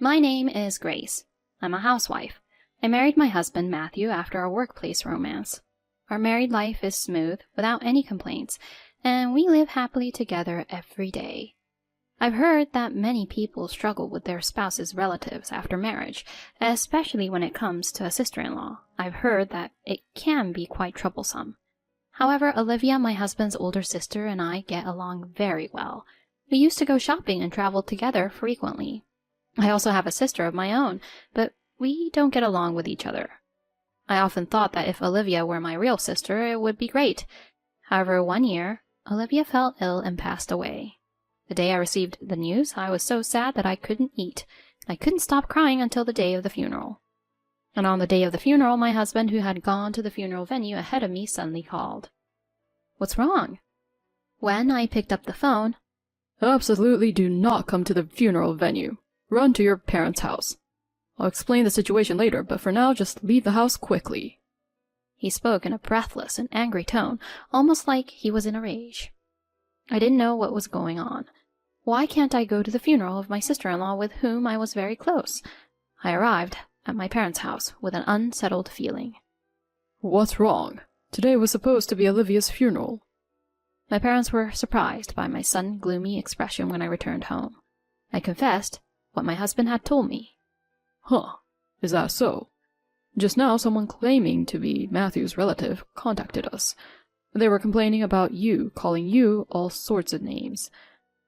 My name is Grace. I'm a housewife. I married my husband, Matthew, after our workplace romance. Our married life is smooth, without any complaints, and we live happily together every day. I've heard that many people struggle with their spouse's relatives after marriage, especially when it comes to a sister-in-law. I've heard that it can be quite troublesome. However, Olivia, my husband's older sister, and I get along very well. We used to go shopping and travel together frequently. I also have a sister of my own, but we don't get along with each other. I often thought that if Olivia were my real sister, it would be great. However, one year, Olivia fell ill and passed away. The day I received the news, I was so sad that I couldn't eat. I couldn't stop crying until the day of the funeral. And on the day of the funeral, my husband, who had gone to the funeral venue ahead of me, suddenly called. "What's wrong?" When I picked up the phone, "Absolutely do not come to the funeral venue. Run to your parents' house. I'll explain the situation later, but for now just leave the house quickly." He spoke in a breathless and angry tone, almost like he was in a rage. I didn't know what was going on. Why can't I go to the funeral of my sister-in-law with whom I was very close? I arrived at my parents' house with an unsettled feeling. "What's wrong? Today was supposed to be Olivia's funeral." My parents were surprised by my sudden gloomy expression when I returned home. I confessed what my husband had told me. "Huh, is that so? Just now someone claiming to be Matthew's relative contacted us. They were complaining about you, calling you all sorts of names.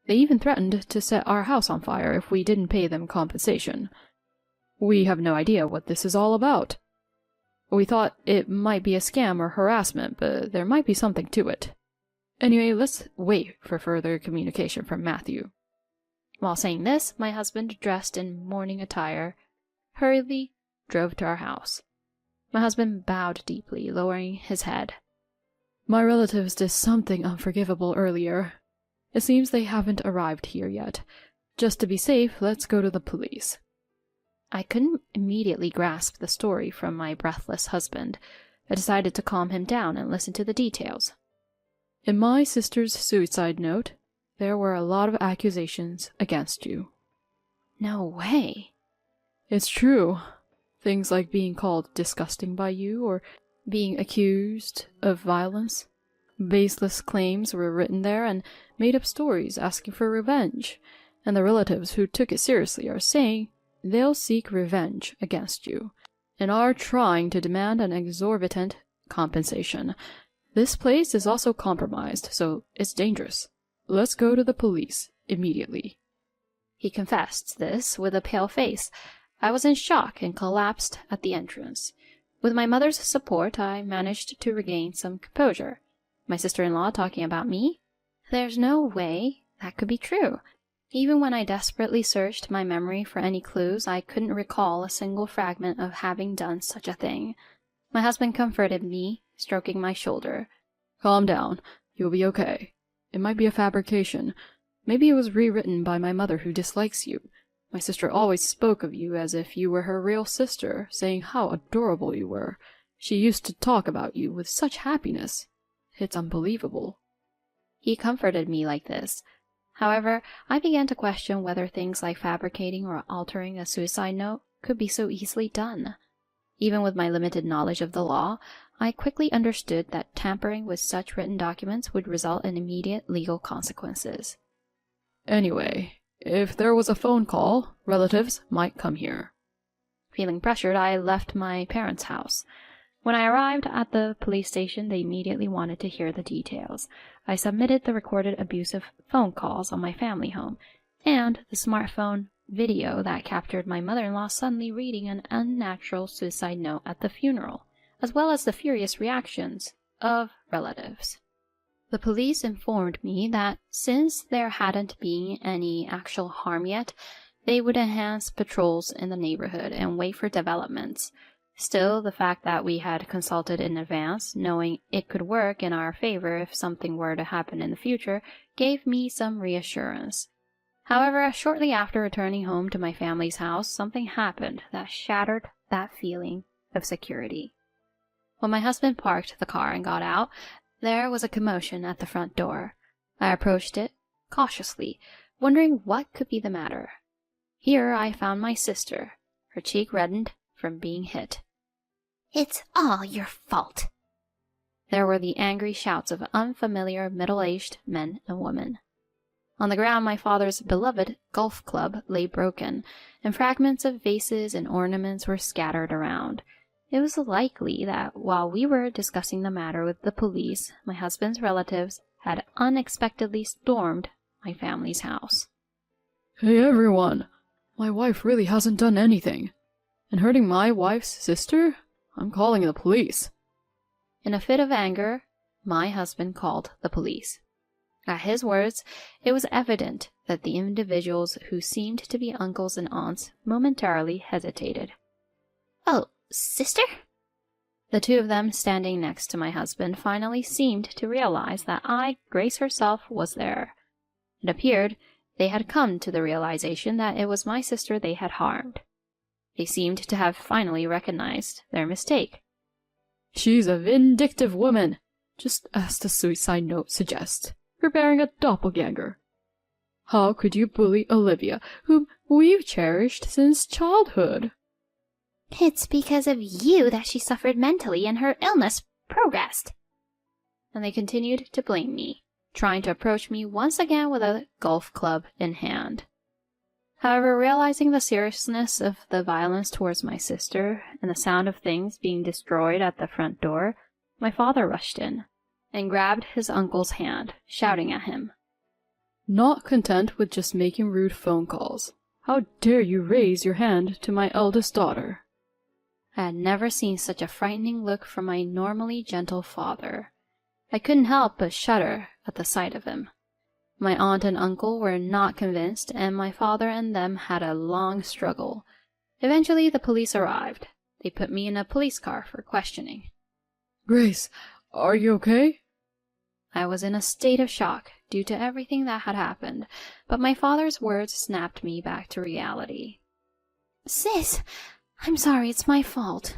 They even threatened to set our house on fire if we didn't pay them compensation. We have no idea what this is all about. We thought it might be a scam or harassment, but there might be something to it. Anyway, let's wait for further communication from Matthew." While saying this, my husband, dressed in mourning attire, hurriedly drove to our house. My husband bowed deeply, lowering his head. "My relatives did something unforgivable earlier. It seems they haven't arrived here yet. Just to be safe, let's go to the police." I couldn't immediately grasp the story from my breathless husband. I decided to calm him down and listen to the details. "In my sister's suicide note, there were a lot of accusations against you." No way. "It's true. Things like being called disgusting by you or being accused of violence. Baseless claims were written there and made-up stories asking for revenge, and the relatives who took it seriously are saying they'll seek revenge against you and are trying to demand an exorbitant compensation. This place is also compromised, so it's dangerous. Let's go to the police immediately." He confessed this with a pale face. I was in shock and collapsed at the entrance. With my mother's support, I managed to regain some composure. My sister-in-law talking about me? There's no way that could be true. Even when I desperately searched my memory for any clues, I couldn't recall a single fragment of having done such a thing. My husband comforted me, stroking my shoulder. "Calm down. You'll be okay. It might be a fabrication. Maybe it was rewritten by my mother who dislikes you. My sister always spoke of you as if you were her real sister, saying how adorable you were. She used to talk about you with such happiness. It's unbelievable." He comforted me like this. However, I began to question whether things like fabricating or altering a suicide note could be so easily done. Even with my limited knowledge of the law, I quickly understood that tampering with such written documents would result in immediate legal consequences. "Anyway, if there was a phone call, relatives might come here." Feeling pressured, I left my parents' house. When I arrived at the police station, they immediately wanted to hear the details. I submitted the recorded abusive phone calls on my family home, and the smartphone video that captured my mother-in-law suddenly reading an unnatural suicide note at the funeral, as well as the furious reactions of relatives. The police informed me that since there hadn't been any actual harm yet, they would enhance patrols in the neighborhood and wait for developments. Still, the fact that we had consulted in advance, knowing it could work in our favor if something were to happen in the future, gave me some reassurance. However, shortly after returning home to my family's house, something happened that shattered that feeling of security. When my husband parked the car and got out, there was a commotion at the front door. I approached it cautiously, wondering what could be the matter. Here I found my sister. Her cheek reddened from being hit. "It's all your fault." There were the angry shouts of unfamiliar middle-aged men and women. On the ground my father's beloved golf club lay broken, and fragments of vases and ornaments were scattered around. It was likely that while we were discussing the matter with the police, my husband's relatives had unexpectedly stormed my family's house. Hey everyone, my wife really hasn't done anything. And hurting my wife's sister? I'm calling the police. In a fit of anger, my husband called the police. At his words, it was evident that the individuals who seemed to be uncles and aunts momentarily hesitated. "Oh, sister?" The two of them standing next to my husband finally seemed to realize that Grace herself, was there. It appeared they had come to the realization that it was my sister they had harmed. They seemed to have finally recognized their mistake. She's a vindictive woman, just as the suicide note suggests, preparing a doppelganger. How could you bully Olivia, whom we've cherished since childhood? "It's because of you that she suffered mentally and her illness progressed." And they continued to blame me, trying to approach me once again with a golf club in hand. However, realizing the seriousness of the violence towards my sister and the sound of things being destroyed at the front door, my father rushed in and grabbed his uncle's hand, shouting at him. Not content with just making rude phone calls, how dare you raise your hand to my eldest daughter? I had never seen such a frightening look from my normally gentle father. I couldn't help but shudder at the sight of him. My aunt and uncle were not convinced, and my father and them had a long struggle. Eventually, the police arrived. They put me in a police car for questioning. Grace, are you okay? I was in a state of shock due to everything that had happened, but my father's words snapped me back to reality. "Sis, I'm sorry, it's my fault."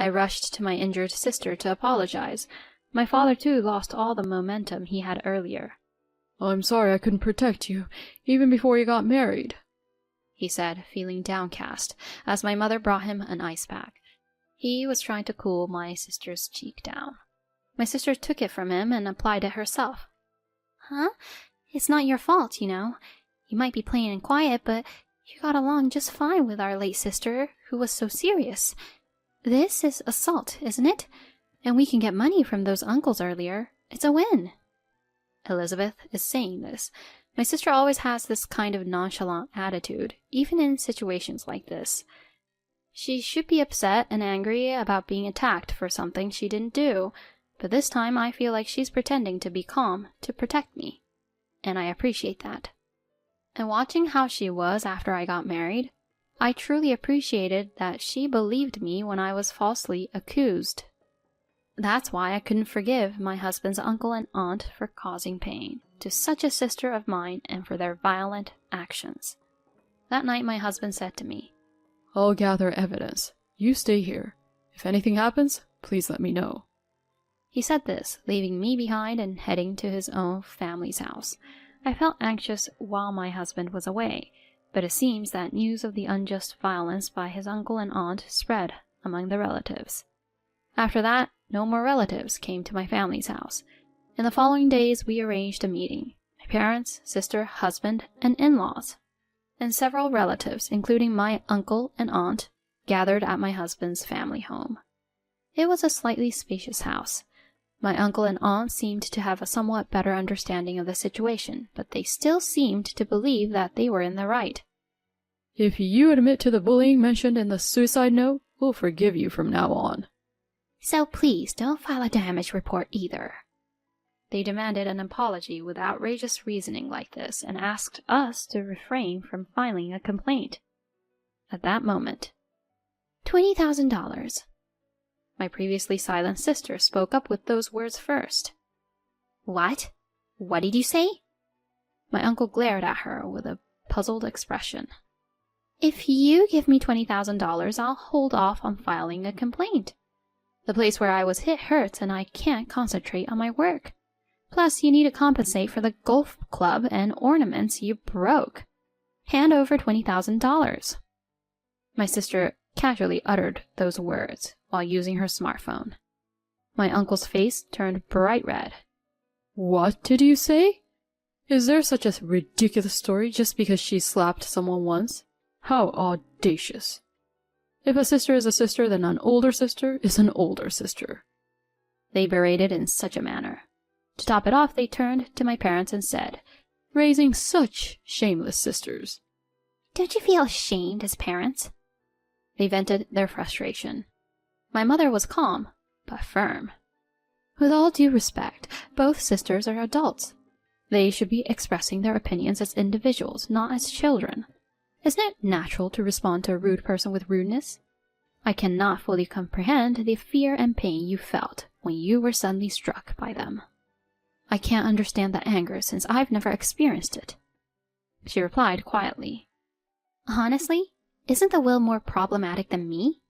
I rushed to my injured sister to apologize. My father, too, lost all the momentum he had earlier. I'm sorry I couldn't protect you, even before you got married, he said, feeling downcast, as my mother brought him an ice pack. He was trying to cool my sister's cheek down. My sister took it from him and applied it herself. "Huh? It's not your fault, you know. You might be playing in quiet, but you got along just fine with our late sister, who was so serious. This is assault, isn't it? And we can get money from those uncles earlier. It's a win." Elizabeth is saying this. My sister always has this kind of nonchalant attitude, even in situations like this. She should be upset and angry about being attacked for something she didn't do, but this time I feel like she's pretending to be calm to protect me, and I appreciate that. And watching how she was after I got married, I truly appreciated that she believed me when I was falsely accused. That's why I couldn't forgive my husband's uncle and aunt for causing pain to such a sister of mine and for their violent actions. That night my husband said to me, I'll gather evidence. You stay here. If anything happens, please let me know. He said this, leaving me behind and heading to his own family's house. I felt anxious while my husband was away, but it seems that news of the unjust violence by his uncle and aunt spread among the relatives. After that, no more relatives came to my family's house. In the following days, we arranged a meeting. My parents, sister, husband, and in-laws, and several relatives, including my uncle and aunt, gathered at my husband's family home. It was a slightly spacious house. My uncle and aunt seemed to have a somewhat better understanding of the situation, but they still seemed to believe that they were in the right. If you admit to the bullying mentioned in the suicide note, we'll forgive you from now on. So please don't file a damage report either. They demanded an apology with outrageous reasoning like this and asked us to refrain from filing a complaint. At that moment, $20,000. My previously silent sister spoke up with those words first. What? What did you say? My uncle glared at her with a puzzled expression. If you give me $20,000, I'll hold off on filing a complaint. The place where I was hit hurts and I can't concentrate on my work. Plus, you need to compensate for the golf club and ornaments you broke. Hand over $20,000. My sister casually uttered those words while using her smartphone. My uncle's face turned bright red. What did you say? Is there such a ridiculous story just because she slapped someone once? How audacious. If a sister is a sister, then an older sister is an older sister. They berated in such a manner. To top it off, they turned to my parents and said, Raising such shameless sisters. Don't you feel ashamed as parents? They vented their frustration. My mother was calm, but firm. With all due respect, both sisters are adults. They should be expressing their opinions as individuals, not as children. Isn't it natural to respond to a rude person with rudeness? I cannot fully comprehend the fear and pain you felt when you were suddenly struck by them. I can't understand that anger since I've never experienced it. She replied quietly. Honestly, isn't the will more problematic than me?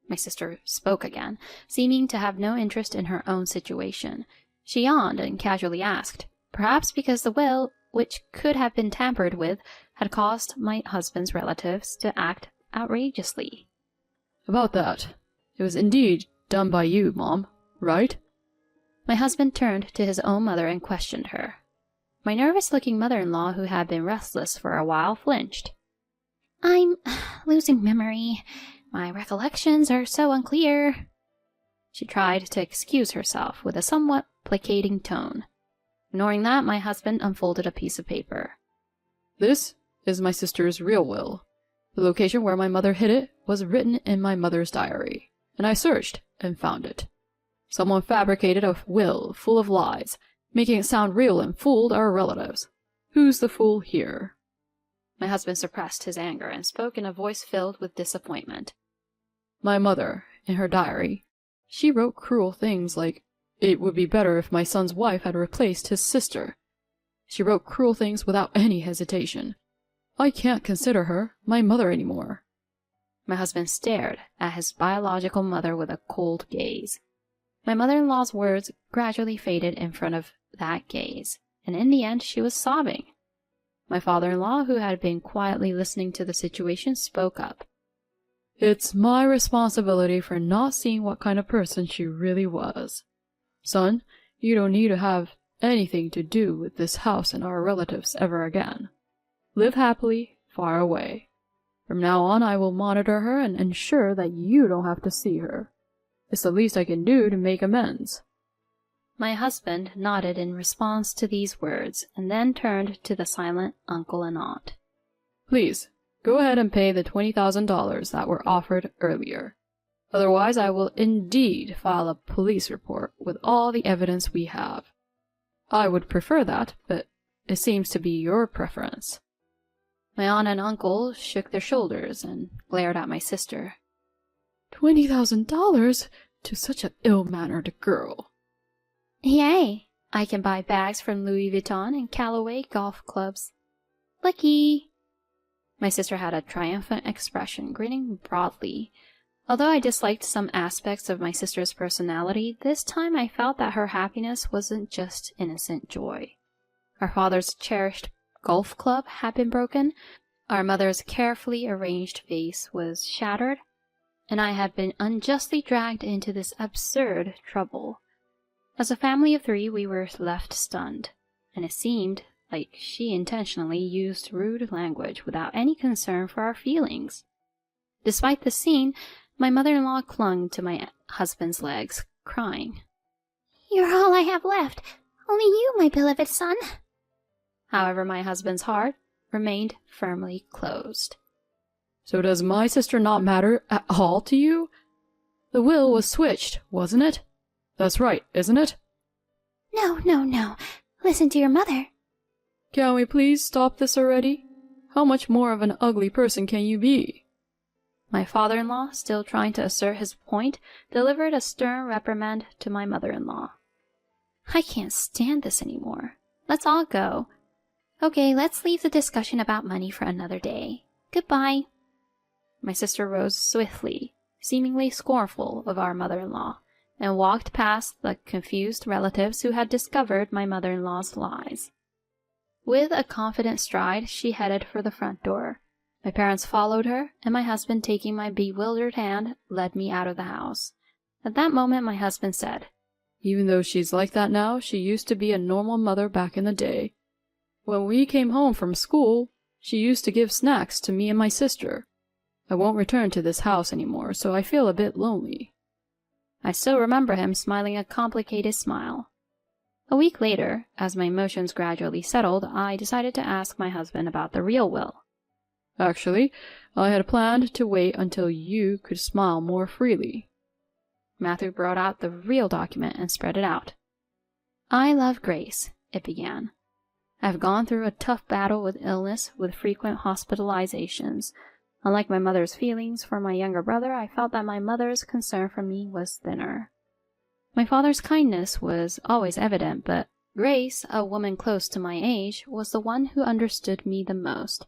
My sister spoke again, seeming to have no interest in her own situation. She yawned and casually asked, perhaps because the will, which could have been tampered with, had caused my husband's relatives to act outrageously. About that, it was indeed done by you, Mom, right? My husband turned to his own mother and questioned her. My nervous-looking mother-in-law, who had been restless for a while, flinched. I'm losing memory. My recollections are so unclear. She tried to excuse herself with a somewhat placating tone. Ignoring that, my husband unfolded a piece of paper. This is my sister's real will. The location where my mother hid it was written in my mother's diary, and I searched and found it. Someone fabricated a will full of lies, making it sound real and fooled our relatives. Who's the fool here? My husband suppressed his anger and spoke in a voice filled with disappointment. My mother, in her diary, she wrote cruel things like, "It would be better if my son's wife had replaced his sister." She wrote cruel things without any hesitation. I can't consider her my mother anymore. My husband stared at his biological mother with a cold gaze. My mother-in-law's words gradually faded in front of that gaze, and in the end she was sobbing. My father-in-law, who had been quietly listening to the situation, spoke up. It's my responsibility for not seeing what kind of person she really was. Son, you don't need to have anything to do with this house and our relatives ever again. Live happily, far away. From now on, I will monitor her and ensure that you don't have to see her. It's the least I can do to make amends. My husband nodded in response to these words, and then turned to the silent uncle and aunt. Please, go ahead and pay the $20,000 that were offered earlier. Otherwise, I will indeed file a police report with all the evidence we have. I would prefer that, but it seems to be your preference. My aunt and uncle shook their shoulders and glared at my sister. $20,000 to such an ill-mannered girl. Yay! I can buy bags from Louis Vuitton and Callaway golf clubs. Lucky! My sister had a triumphant expression, grinning broadly. Although I disliked some aspects of my sister's personality, this time I felt that her happiness wasn't just innocent joy. Our father's cherished golf club had been broken, our mother's carefully arranged vase was shattered, and I had been unjustly dragged into this absurd trouble. As a family of three, we were left stunned, and it seemed like she intentionally used rude language without any concern for our feelings. Despite the scene, my mother-in-law clung to my husband's legs, crying. You're all I have left. Only you, my beloved son. However, my husband's heart remained firmly closed. So does my sister not matter at all to you? The will was switched, wasn't it? That's right, isn't it? No, no, no. Listen to your mother. Can we please stop this already? How much more of an ugly person can you be? My father-in-law, still trying to assert his point, delivered a stern reprimand to my mother-in-law. I can't stand this anymore. Let's all go. Okay, let's leave the discussion about money for another day. Goodbye. My sister rose swiftly, seemingly scornful of our mother-in-law, and walked past the confused relatives who had discovered my mother-in-law's lies. With a confident stride, she headed for the front door. My parents followed her, and my husband, taking my bewildered hand, led me out of the house. At that moment, my husband said, "Even though she's like that now, she used to be a normal mother back in the day. When we came home from school, she used to give snacks to me and my sister. I won't return to this house anymore, so I feel a bit lonely." I still remember him smiling a complicated smile. A week later, as my emotions gradually settled, I decided to ask my husband about the real will. "Actually, I had planned to wait until you could smile more freely." Matthew brought out the real document and spread it out. "I love Grace," it began. "I've gone through a tough battle with illness, with frequent hospitalizations. Unlike my mother's feelings for my younger brother, I felt that my mother's concern for me was thinner. My father's kindness was always evident, but Grace, a woman close to my age, was the one who understood me the most.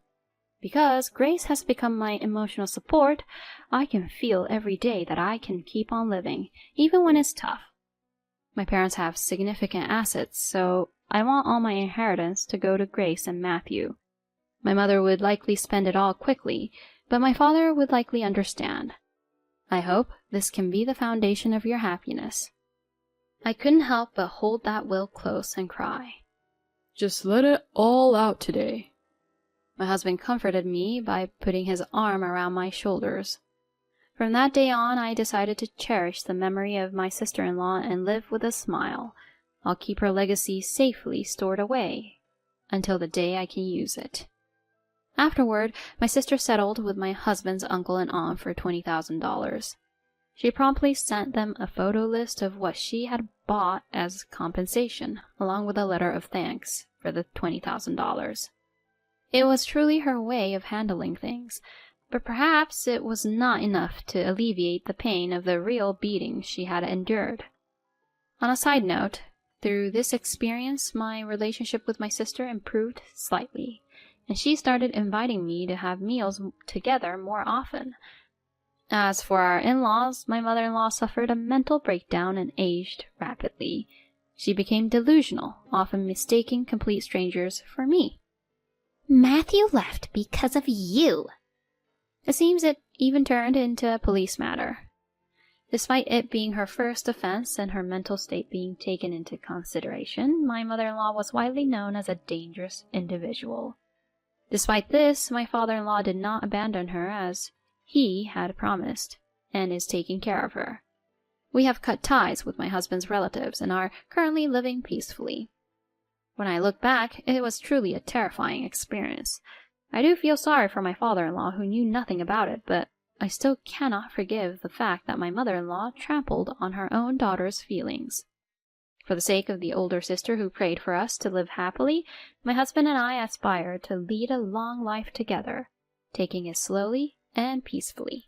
Because Grace has become my emotional support, I can feel every day that I can keep on living, even when it's tough. My parents have significant assets, so I want all my inheritance to go to Grace and Matthew. My mother would likely spend it all quickly, but my father would likely understand. I hope this can be the foundation of your happiness." I couldn't help but hold that will close and cry. "Just let it all out today." My husband comforted me by putting his arm around my shoulders. From that day on, I decided to cherish the memory of my sister-in-law and live with a smile. I'll keep her legacy safely stored away until the day I can use it. Afterward, my sister settled with my husband's uncle and aunt for $20,000. She promptly sent them a photo list of what she had bought as compensation, along with a letter of thanks for the $20,000. It was truly her way of handling things, but perhaps it was not enough to alleviate the pain of the real beating she had endured. On a side note, through this experience, my relationship with my sister improved slightly, and she started inviting me to have meals together more often. As for our in-laws, my mother-in-law suffered a mental breakdown and aged rapidly. She became delusional, often mistaking complete strangers for me. Matthew left because of you. It seems it even turned into a police matter. Despite it being her first offense and her mental state being taken into consideration, my mother-in-law was widely known as a dangerous individual. Despite this, my father-in-law did not abandon her as he had promised, and is taking care of her. We have cut ties with my husband's relatives and are currently living peacefully. When I look back, it was truly a terrifying experience. I do feel sorry for my father-in-law who knew nothing about it, but I still cannot forgive the fact that my mother-in-law trampled on her own daughter's feelings. For the sake of the older sister who prayed for us to live happily, my husband and I aspire to lead a long life together, taking it slowly and peacefully.